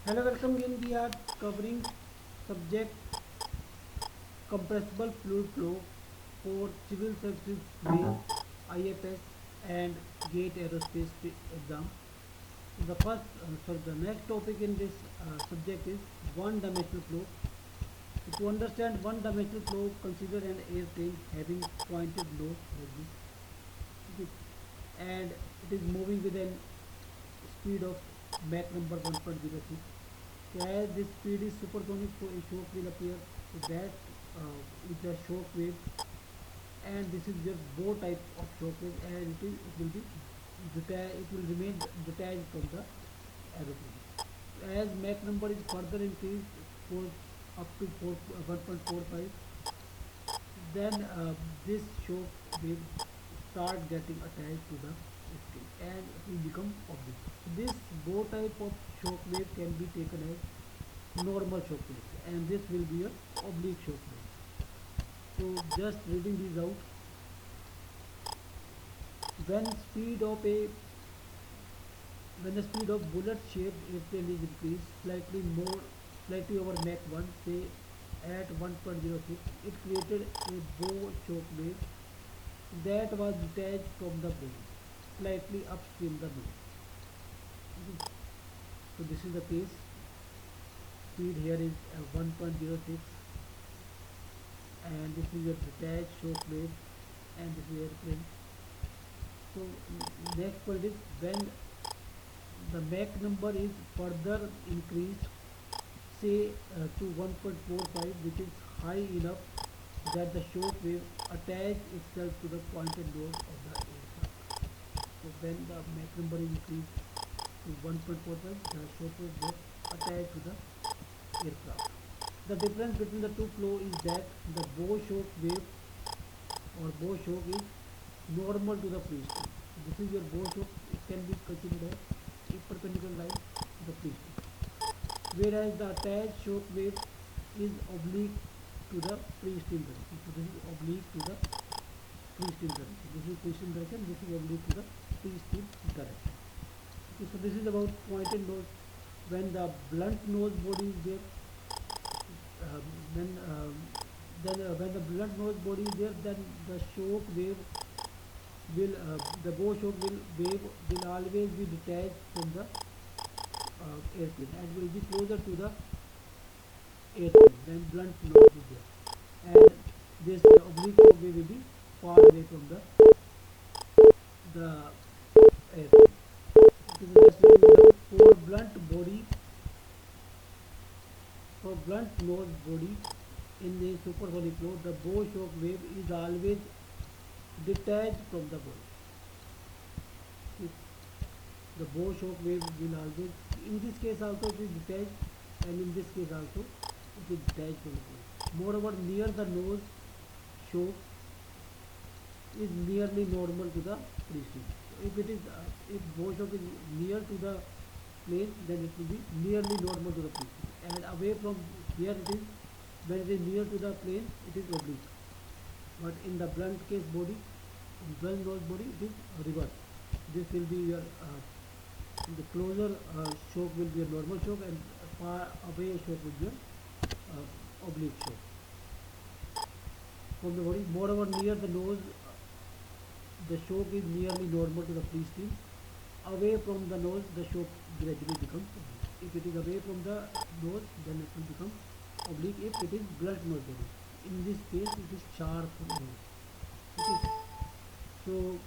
Hello, welcome again. We are covering subject compressible fluid flow for civil services main, IFS and GATE aerospace exam. So the next topic in this subject is one-dimensional flow. So to understand one-dimensional flow, consider an airplane having pointed nose like this, okay, and it is moving with an speed of Mach number 1.06. So as this speed is supersonic, so a shock will appear. So that is the shock wave, and this is your bow type of shock wave, and it will be it will remain detached from the aeroplane. As Mach number is further increased for up to 1.45, then this shock wave start getting attached to the skin and it will become oblique. So this bow type of shock wave can be taken as normal shock wave, and this will be a oblique shock wave. So just reading these out, when speed of a when the speed of bullet shaped airplane is increased slightly over Mach 1, say at 1.06, it created a bow shock wave that was detached from the body, slightly upstream the nose. Okay. So this is the case. Speed here is 1.06, and this is your detached shock wave, and this is airplane. So next point is when the Mach number is further increased, say to 1.45, which is high enough that the shock wave attach itself to the pointed nose of the aircraft. So when the Mach number is increased to 1.45, the shock wave gets attached to the aircraft. The difference between the two flow is that the bow shock wave or bow shock is normal to the free stream. So this is your bow shock. It can be considered as a perpendicular line to the free stream, whereas the attached shock wave is oblique to the free stream direction. So this is oblique to the free stream direction. This is free stream direction. This is oblique to the free stream direction. Okay, so this is about pointed nose. When the blunt nose body is there, um, then when the blunt nose body is there, then the shock wave will the bow shock will wave will always be detached from the airplane and will be closer to the airplane than blunt nose is there, and this oblique shock wave will be far away from the airplane. Okay, so just for blunt body, for blunt nose body in the supersonic flow, the bow shock wave is always detached from the body. If the bow shock wave will always, in this case also it is detached, and in this case also it is detached from the body. Moreover, near the nose shock is nearly normal to the free stream. So if bow shock is near to the plane, then it will be nearly normal to the free stream, and away from here it is, when it is near to the plane, it is oblique. But in the blunt case body, in blunt nose body, it is reverse. This will be your the closer shock will be a normal shock, and far away shock will be a oblique shock from the body. Moreover, near the nose, the shock is nearly normal to the free stream. Away from the nose, the shock gradually becomes oblique. If it is away from the nose, then it will become oblique if it is blunt nose body. In this case, it is sharp nose. Okay. So,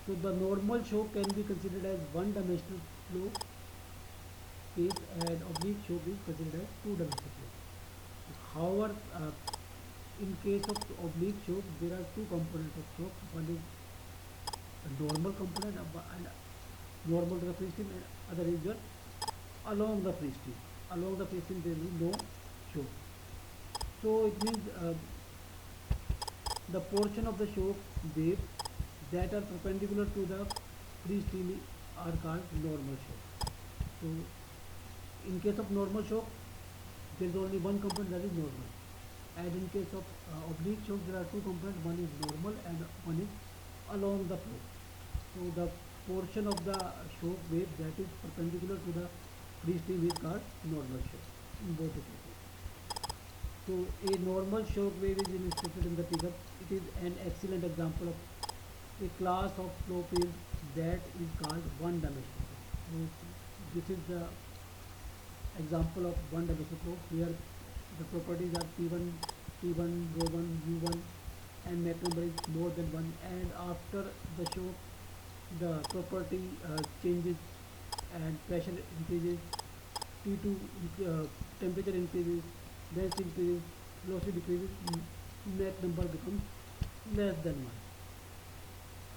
so the normal shock can be considered as one-dimensional flow case, and oblique shock is considered as two-dimensional flow. However, in case of oblique shock, there are two components of shock. One is a normal component and normal to the free stream, and other is your along the free stream. Along the free stream, there is no shock. So it means the portion of the shock wave that are perpendicular to the free stream are called normal shock. So in case of normal shock, there is only one component, that is normal. And in case of oblique shock, there are two components, one is normal and one is along the flow. So the portion of the shock wave that is perpendicular to the free stream is called normal shock in both the cases. So a normal shock wave is illustrated in the figure. It is an excellent example of a class of flow field that is called one dimensional flow. So this is the example of one dimensional flow. Here the properties are P1, T1, rho 1, U1, and Mach number is more than 1, and after the shock the property changes and pressure increases, T2 temperature increases, density increases, velocity decreases, Mach number becomes less than 1.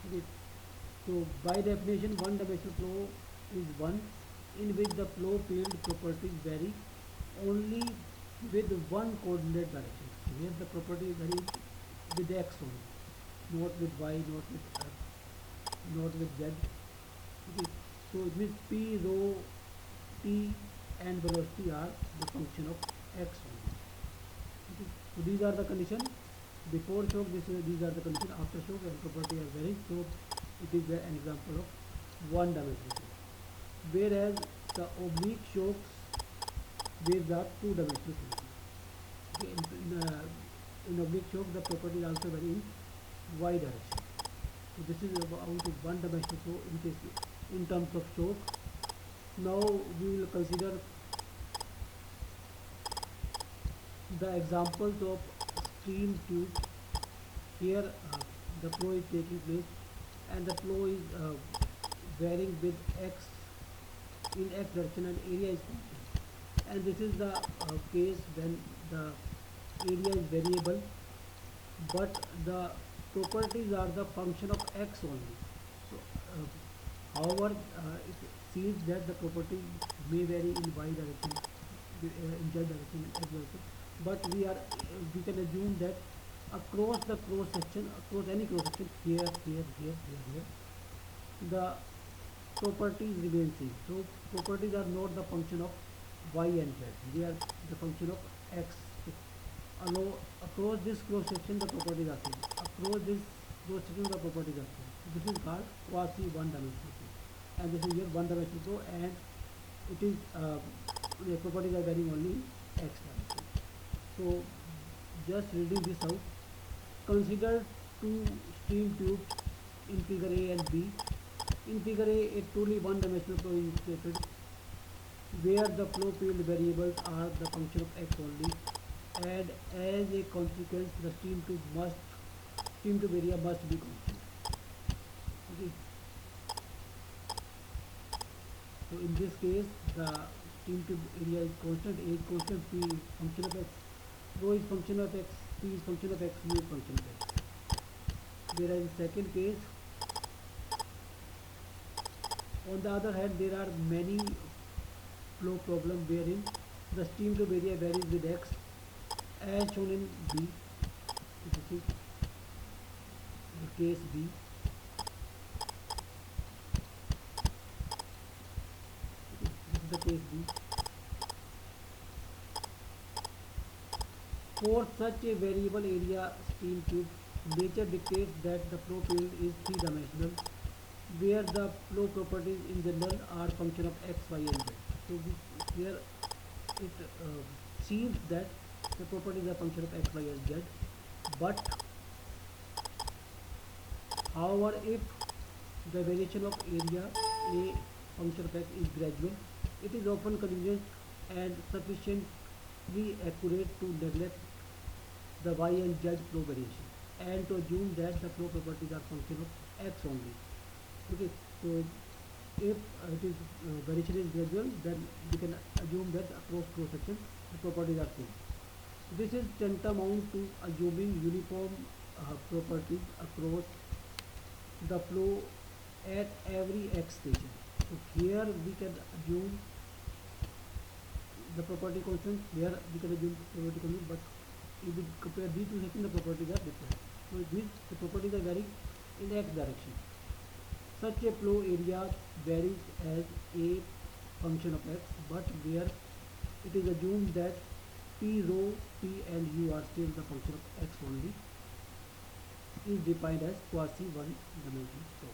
Okay. So by definition one dimensional flow is one in which the flow field properties vary only with one coordinate direction. Here the property varies with x only, not with y, not with z. Okay. So it means p, rho, t and velocity are the function of x only. Okay. So these are the conditions before shock. These are the conditions after shock, and property are varying. So it is an example of one dimensional flow. Whereas the oblique shocks waves are two dimensional flow. Okay. In oblique shock the properties also vary in y direction. So this is about one dimensional flow in case in terms of shock. Now we will consider the examples of stream tube. Here the flow is taking place and the flow is varying with x in x direction and area is constant. And this is the case when the area is variable but the properties are the function of x only. So however it seems that the property may vary in y direction, in z direction as well, but we can assume that across the cross section, across any cross section, here, the properties remain same. So properties are not the function of y and z; they are the function of x. Allow across this cross section, the properties are same. Across this cross section, the properties are same. So this is called quasi one dimensional flow, and this is here one dimensional flow, and it is the properties are varying only in x dimension. So just reading this out, consider two stream tubes in figure A and B. In figure A, a truly one dimensional flow is illustrated where the flow field variables are the function of x only, and as a consequence the stream tube area must be constant. Okay. So in this case the stream tube area is constant, A is constant, P is function of x, rho is function of x, P is function of x, U is function of x. Whereas in second case, on the other hand, there are many flow problems wherein the stream tube area varies with x as shown in B. This is the case B. This is the case B. For such a variable area stream tube, nature dictates that the flow field is three-dimensional, where the flow properties in general are function of x, y, and z. So here it seems that the properties are function of x, y, and z. But however, if the variation of area A function of x is gradual, it is often convenient and sufficiently accurate to neglect the y and z flow variation and to assume that the flow properties are function of x only. Okay, so if it is variation is gradual, then we can assume that across cross section the properties are same. This is tantamount to assuming uniform properties across the flow at every x station. So here we can assume the property constant, here we can assume property constant, but if we compare these two sections, the properties are different. So it means the properties are varying in x direction. Such a flow area varies as a function of x, but where it is assumed that P, rho, T and U are still the function of x only, is defined as quasi one dimensional flow.